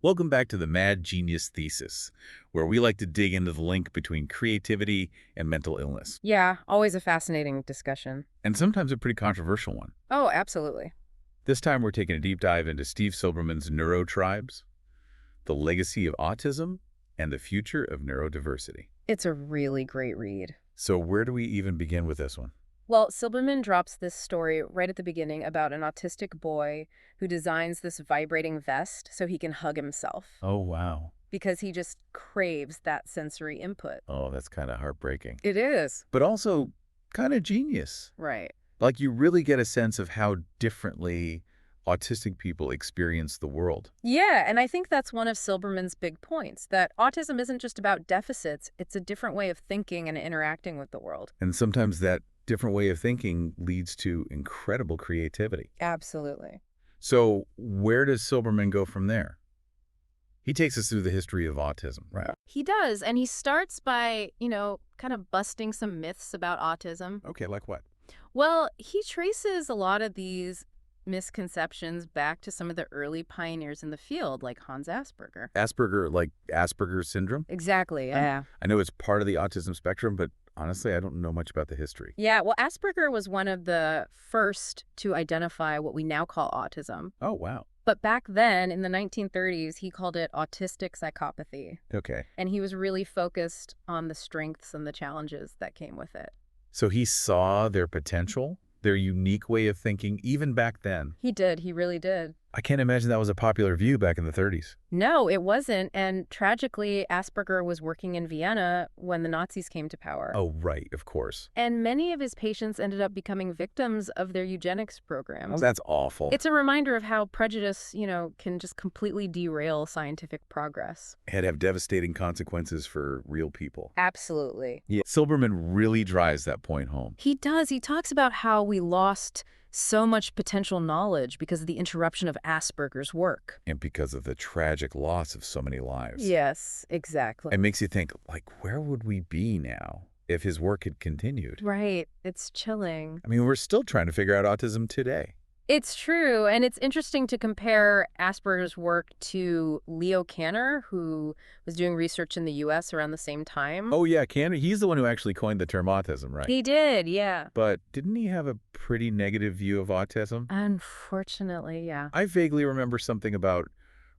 Welcome back to the Mad Genius Thesis, where we like to dig into the link between creativity and mental illness, Yeah, always a fascinating discussion. and sometimes a pretty controversial one. Oh, absolutely. This time we're taking a deep dive into Steve Silberman's NeuroTribes, the legacy of autism, and the future of neurodiversity. It's a really great read. So where do we even begin with this one? Well, Silberman drops this story right at the beginning about an autistic boy who designs this vibrating vest so he can hug himself Oh, wow. because he just craves that sensory input. Oh, that's kind of heartbreaking. It is. But also kind of genius. Right. Like you really get a sense of how differently autistic people experience the world. Yeah, and I think that's one of Silberman's big points, that autism isn't just about deficits, it's a different way of thinking and interacting with the world. And sometimes that different way of thinking leads to incredible creativity. Absolutely. So where does Silberman go from there? He takes us through the history of autism, right? He does, and he starts by, kind of busting some myths about autism. Okay, like what? Well, he traces a lot of these misconceptions back to some of the early pioneers in the field, like Hans Asperger. Asperger, like Asperger syndrome? Exactly, yeah. I know it's part of the autism spectrum, but honestly, I don't know much about the history. Yeah, well, Asperger was one of the first to identify what we now call autism. Oh, wow. But back then, in the 1930s, he called it autistic psychopathy. Okay. And he was really focused on the strengths and the challenges that came with it. So he saw their potential, their unique way of thinking, even back then. He did. He really did. I can't imagine that was a popular view back in the 30s. No, it wasn't. And tragically, Asperger was working in Vienna when the Nazis came to power. Oh, right, of course. And many of his patients ended up becoming victims of their eugenics Oh, programs. that's awful. It's a reminder of how prejudice, can just completely derail scientific progress. Had have devastating consequences for real people. Absolutely. Yeah. Silberman really drives that point home. He does. He talks about how we lost so much potential knowledge because of the interruption of Asperger's work. And because of the tragic loss of so many lives. Yes, exactly. It makes you think, like, where would we be now if his work had continued? Right. It's chilling. I mean, we're still trying to figure out autism today. It's true, and it's interesting to compare Asperger's work to Leo Kanner, who was doing research in the U.S. around the same time. Oh, yeah, he's the one who actually coined the term autism, right? He did, yeah. But didn't he have a pretty negative view of autism? Unfortunately, yeah. I vaguely remember something about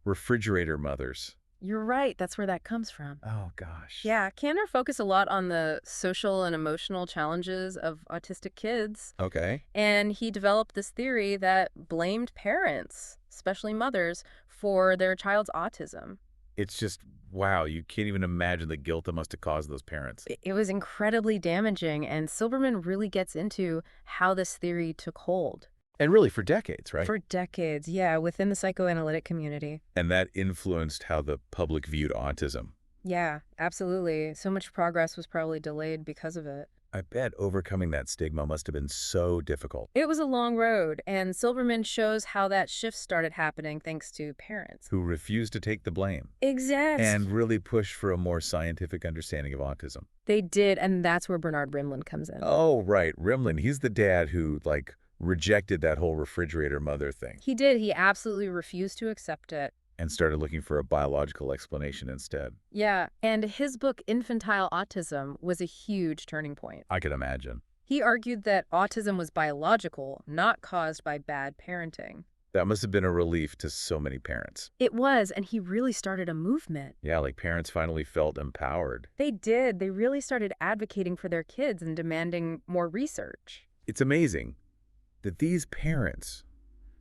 refrigerator mothers. You're right. That's where that comes from. Oh, gosh. Yeah, Kanner focused a lot on the social and emotional challenges of autistic kids. Okay. And he developed this theory that blamed parents, especially mothers, for their child's autism. It's just, wow, you can't even imagine the guilt that must have caused those parents. It was incredibly damaging, and Silberman really gets into how this theory took hold. And really for decades, right? For decades, yeah, within the psychoanalytic community. And that influenced how the public viewed autism. Yeah, absolutely. So much progress was probably delayed because of it. I bet overcoming that stigma must have been so difficult. It was a long road, and Silberman shows how that shift started happening thanks to parents. Who refused to take the blame. Exactly. And really pushed for a more scientific understanding of autism. They did, and that's where Bernard Rimland comes in. Oh, right. Rimland, he's the dad who, rejected that whole refrigerator mother thing. He did. He absolutely refused to accept it. And started looking for a biological explanation instead. Yeah, and his book, Infantile Autism, was a huge turning point. I could imagine. He argued that autism was biological, not caused by bad parenting. That must have been a relief to so many parents. It was, and he really started a movement. Yeah, like parents finally felt empowered. They did. They really started advocating for their kids and demanding more research. It's amazing that these parents,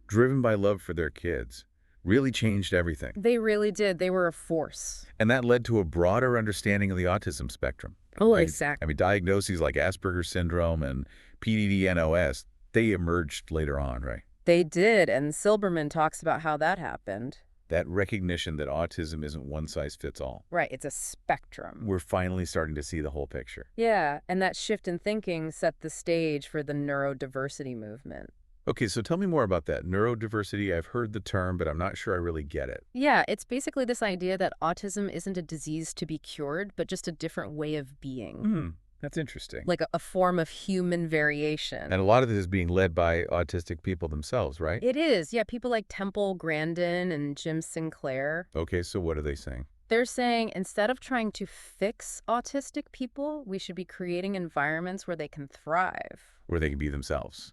driven by love for their kids, really changed everything. They really did. They were a force. And that led to a broader understanding of the autism spectrum. Oh, right? exactly. I mean, diagnoses like Asperger syndrome and PDD-NOS, they emerged later on, right? They did, and Silberman talks about how that happened. That recognition that autism isn't one size fits all. Right, it's a spectrum. We're finally starting to see the whole picture. Yeah, and that shift in thinking set the stage for the neurodiversity movement. Okay, so tell me more about that. Neurodiversity, I've heard the term, but I'm not sure I really get it. Yeah, it's basically this idea that autism isn't a disease to be cured, but just a different way of being. That's interesting. like a form of human variation. And a lot of this is being led by autistic people themselves, right? It is, yeah, people like Temple Grandin and Jim Sinclair. Okay, so what are they saying? They're saying instead of trying to fix autistic people, we should be creating environments where they can thrive. Where they can be themselves.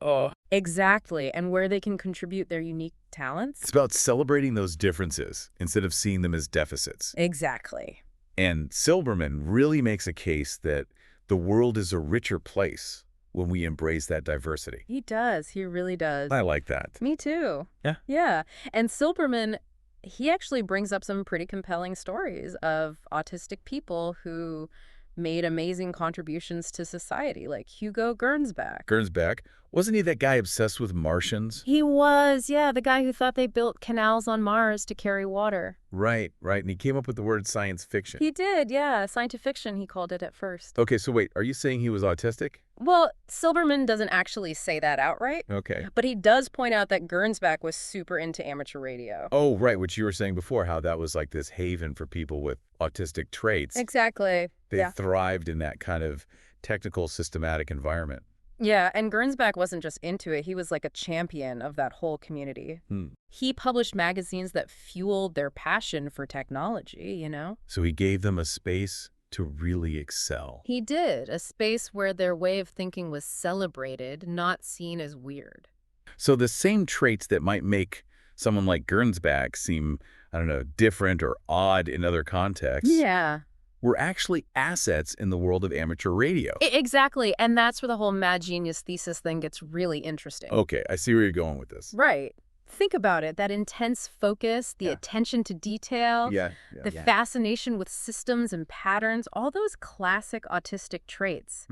Exactly, and where they can contribute their unique talents. It's about celebrating those differences instead of seeing them as deficits. Exactly. And Silberman really makes a case that the world is a richer place when we embrace that diversity. He does. He really does. I like that. Me too. Yeah. Yeah. And Silberman, he actually brings up some pretty compelling stories of autistic people who made amazing contributions to society, like Hugo Gernsback. Gernsback, wasn't he that guy obsessed with Martians? He was, yeah, the guy who thought they built canals on Mars to carry water. Right. And he came up with the word science fiction. He did, yeah. Science fiction, he called it at first. Okay, so wait, are you saying he was autistic? Well, Silberman doesn't actually say that outright. Okay. But he does point out that Gernsback was super into amateur radio. Oh, right, which you were saying before, how that was like this haven for people with autistic traits. Exactly. They Yeah. thrived in that kind of technical, systematic environment. Yeah, and Gernsback wasn't just into it. He was like a champion of that whole community. He published magazines that fueled their passion for technology, you know? So he gave them a space to really excel. He did, a space where their way of thinking was celebrated, not seen as weird. So the same traits that might make someone like Gernsback seem, I don't know, different or odd in other contexts Yeah. were actually assets in the world of amateur radio. Exactly, and that's where the whole Mad Genius Thesis thing gets really interesting. Okay, I see where you're going with this. Right. Think about it, that intense focus, the Yeah. attention to detail, the fascination with systems and patterns, all those classic autistic traits.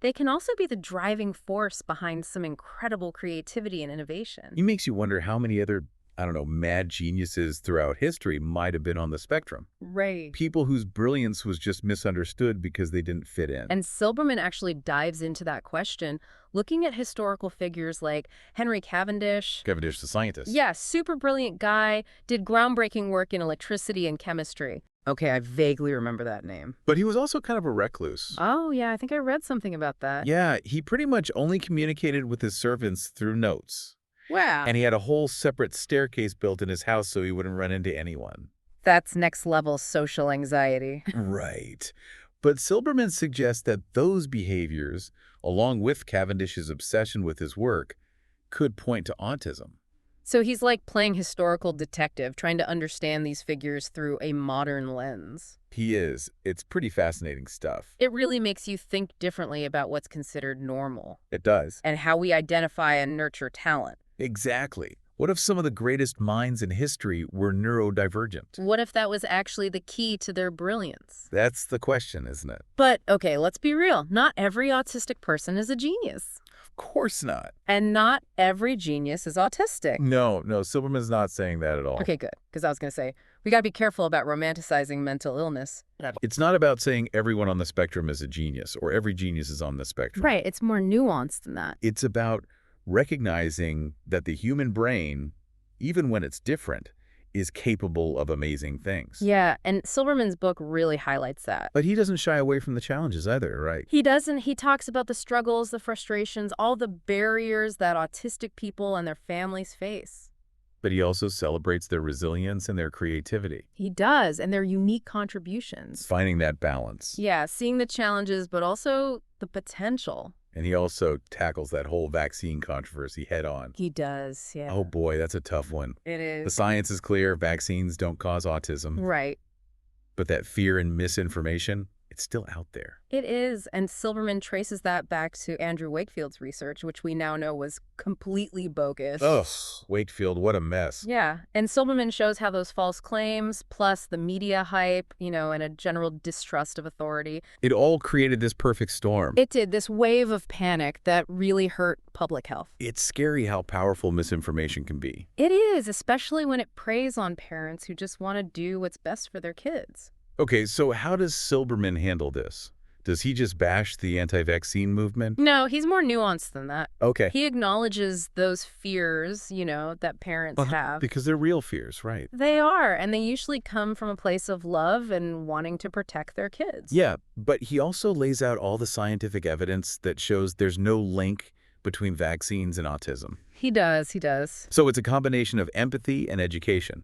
They can also be the driving force behind some incredible creativity and innovation. It makes you wonder how many other, I don't know, mad geniuses throughout history might have been on the spectrum. Right. People whose brilliance was just misunderstood because they didn't fit in. And Silberman actually dives into that question, looking at historical figures like Henry Cavendish. Cavendish, the scientist. Yeah, super brilliant guy, did groundbreaking work in electricity and chemistry. Okay, I vaguely remember that name. But he was also kind of a recluse. Oh, yeah, I think I read something about that. Yeah, he pretty much only communicated with his servants through notes. Wow. And he had a whole separate staircase built in his house so he wouldn't run into anyone. That's next level social anxiety. Right. But Silberman suggests that those behaviors, along with Cavendish's obsession with his work, could point to autism. So he's like playing historical detective, trying to understand these figures through a modern lens. He is. It's pretty fascinating stuff. It really makes you think differently about what's considered normal It does. and how we identify and nurture talent. Exactly. What if some of the greatest minds in history were neurodivergent? What if that was actually the key to their brilliance? That's the question, isn't it? But, okay, let's be real. Not every autistic person is a genius. Of course not. And not every genius is autistic. No, Silberman's not saying that at all. Okay, good. Because I was going to say, we got to be careful about romanticizing mental illness. It's not about saying everyone on the spectrum is a genius or every genius is on the spectrum. Right. It's more nuanced than that. It's about recognizing that the human brain, even when it's different, is capable of amazing things. Yeah, and Silberman's book really highlights that. But he doesn't shy away from the challenges either, right? He doesn't. He talks about the struggles, the frustrations, all the barriers that autistic people and their families face. But he also celebrates their resilience and their creativity. He does, and their unique contributions. Finding that balance. Yeah, seeing the challenges, but also the potential. And he also tackles that whole vaccine controversy head on. He does, yeah. Oh boy, that's a tough one. It is. The science is clear, vaccines don't cause autism. Right. But that fear and misinformation, it's still out there. It is, and Silberman traces that back to Andrew Wakefield's research, which we now know was completely bogus. Ugh, Wakefield, what a mess. Yeah, and Silberman shows how those false claims, plus the media hype, and a general distrust of authority. It all created this perfect storm. It did, this wave of panic that really hurt public health. It's scary how powerful misinformation can be. It is, especially when it preys on parents who just want to do what's best for their kids. Okay, so how does Silberman handle this? Does he just bash the anti-vaccine movement? No, he's more nuanced than that. Okay. He acknowledges those fears, that parents have. Because they're real fears, right? They are, and they usually come from a place of love and wanting to protect their kids. Yeah, but he also lays out all the scientific evidence that shows there's no link between vaccines and autism. He does. So it's a combination of empathy and education.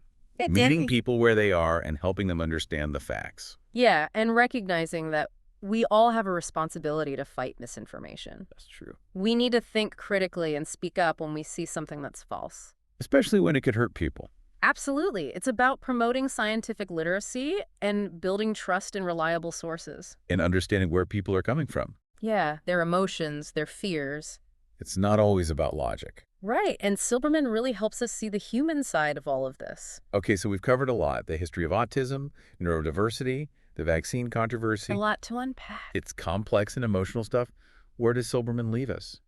Meeting people where they are and helping them understand the facts. Yeah, and recognizing that we all have a responsibility to fight misinformation. That's true. We need to think critically and speak up when we see something that's false. Especially when it could hurt people. Absolutely. It's about promoting scientific literacy and building trust in reliable sources. And understanding where people are coming from. Yeah, their emotions, their fears. It's not always about logic. Right, and Silberman really helps us see the human side of all of this. Okay, so we've covered a lot. The history of autism, neurodiversity, the vaccine controversy. A lot to unpack. It's complex and emotional stuff. Where does Silberman leave us?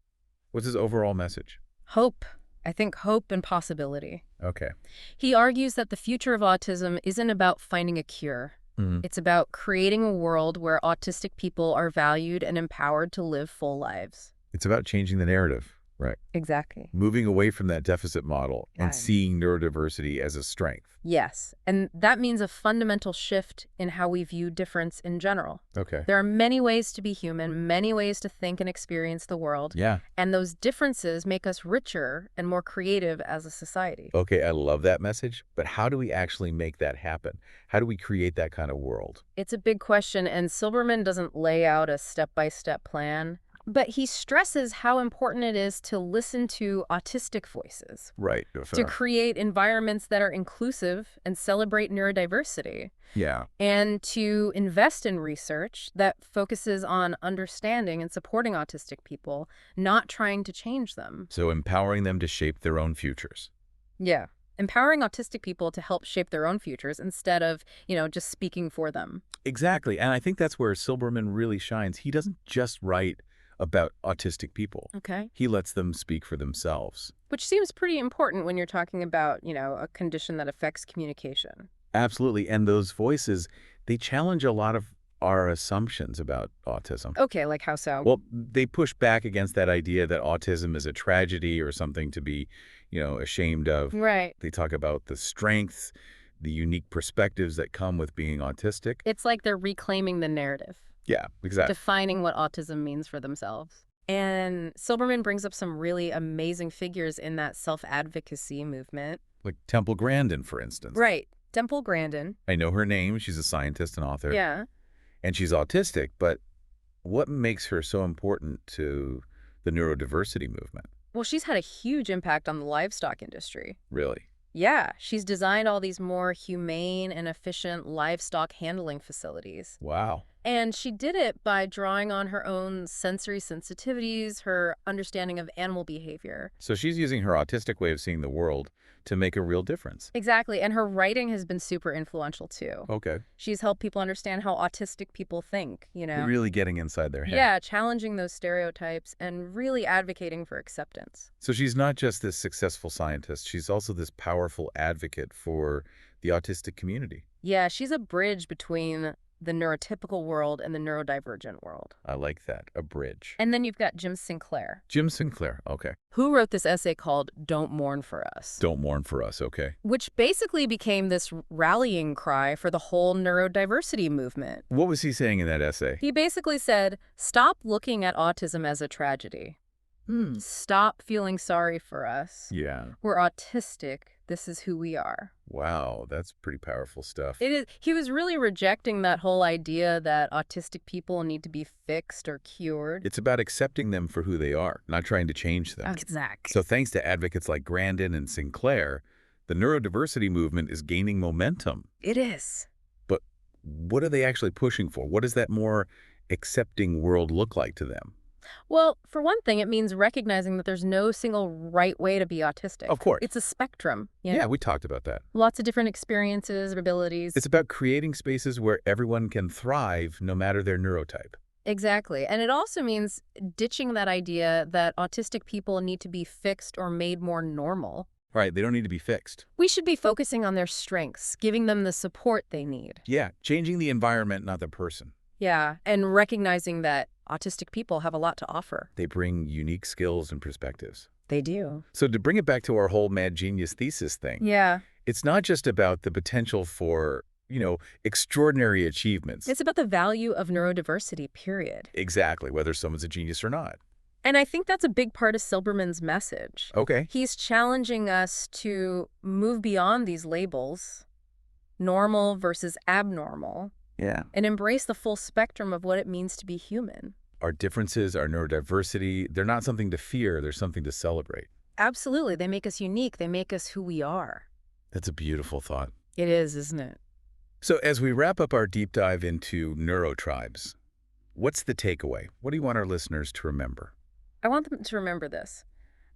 What's his overall message? Hope. I think hope and possibility. Okay. He argues that the future of autism isn't about finding a cure. It's about creating a world where autistic people are valued and empowered to live full lives. It's about changing the narrative, right? Exactly. Moving away from that deficit model and seeing neurodiversity as a strength. Yes, and that means a fundamental shift in how we view difference in general. Okay. There are many ways to be human, many ways to think and experience the world. Yeah. And those differences make us richer and more creative as a society. Okay, I love that message, but how do we actually make that happen? How do we create that kind of world? It's a big question, and Silberman doesn't lay out a step-by-step plan. But he stresses how important it is to listen to autistic voices. Right. To create environments that are inclusive and celebrate neurodiversity. Yeah. And to invest in research that focuses on understanding and supporting autistic people, not trying to change them. So empowering them to shape their own futures. Yeah. Empowering autistic people to help shape their own futures instead of, just speaking for them. Exactly. And I think that's where Silberman really shines. He doesn't just write about autistic people. Okay. He lets them speak for themselves. Which seems pretty important when you're talking about, a condition that affects communication. Absolutely. And those voices, they challenge a lot of our assumptions about autism. Okay, like how so? Well, they push back against that idea that autism is a tragedy or something to be, ashamed of. Right. They talk about the strengths, the unique perspectives that come with being autistic. It's like they're reclaiming the narrative. Yeah, exactly. Defining what autism means for themselves. And Silberman brings up some really amazing figures in that self-advocacy movement. Like Temple Grandin, for instance. Right. Temple Grandin. I know her name. She's a scientist and author. Yeah. And she's autistic, but what makes her so important to the neurodiversity movement? Well, she's had a huge impact on the livestock industry. Really? Yeah, she's designed all these more humane and efficient livestock handling facilities. Wow. And she did it by drawing on her own sensory sensitivities, her understanding of animal behavior. So she's using her autistic way of seeing the world to make a real difference. Exactly. And her writing has been super influential, too. Okay. She's helped people understand how autistic people think, Really getting inside their head. Yeah, challenging those stereotypes and really advocating for acceptance. So she's not just this successful scientist. She's also this powerful advocate for the autistic community. Yeah, she's a bridge between the neurotypical world and the neurodivergent world. I like that. A bridge. And then you've got Jim Sinclair. Jim Sinclair. Okay. Who wrote this essay called Don't Mourn for Us. Don't mourn for us. Okay. Which basically became this rallying cry for the whole neurodiversity movement. What was he saying in that essay? He basically said, stop looking at autism as a tragedy. Stop feeling sorry for us. Yeah. We're autistic. This is who we are. Wow, that's pretty powerful stuff. It is. He was really rejecting that whole idea that autistic people need to be fixed or cured. It's about accepting them for who they are, not trying to change them. Exactly. So thanks to advocates like Grandin and Sinclair, the neurodiversity movement is gaining momentum. It is. But what are they actually pushing for? What does that more accepting world look like to them? Well, for one thing, it means recognizing that there's no single right way to be autistic. Of course. It's a spectrum. Yeah, we talked about that. Lots of different experiences, abilities. It's about creating spaces where everyone can thrive no matter their neurotype. Exactly. And it also means ditching that idea that autistic people need to be fixed or made more normal. Right, they don't need to be fixed. We should be focusing on their strengths, giving them the support they need. Yeah, changing the environment, not the person. Yeah, and recognizing that autistic people have a lot to offer. They bring unique skills and perspectives. They do. So to bring it back to our whole Mad Genius Thesis thing, Yeah. it's not just about the potential for, extraordinary achievements. It's about the value of neurodiversity, period. Exactly, whether someone's a genius or not. And I think that's a big part of Silberman's message. Okay. He's challenging us to move beyond these labels, normal versus abnormal, and embrace the full spectrum of what it means to be human. Our differences, our neurodiversity, they're not something to fear, they're something to celebrate. Absolutely. They make us unique. They make us who we are. That's a beautiful thought. It is, isn't it? So as we wrap up our deep dive into NeuroTribes, what's the takeaway? What do you want our listeners to remember? I want them to remember this.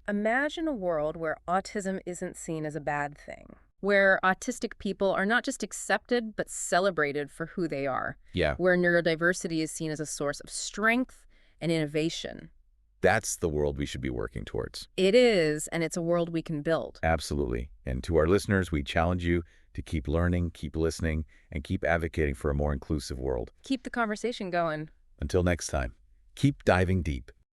Imagine a world where autism isn't seen as a bad thing, where autistic people are not just accepted, but celebrated for who they are. Yeah. Where neurodiversity is seen as a source of strength and innovation. That's the world we should be working towards. It is, and it's a world we can build. Absolutely. And to our listeners, we challenge you to keep learning, keep listening, and keep advocating for a more inclusive world. Keep the conversation going. Until next time, keep diving deep.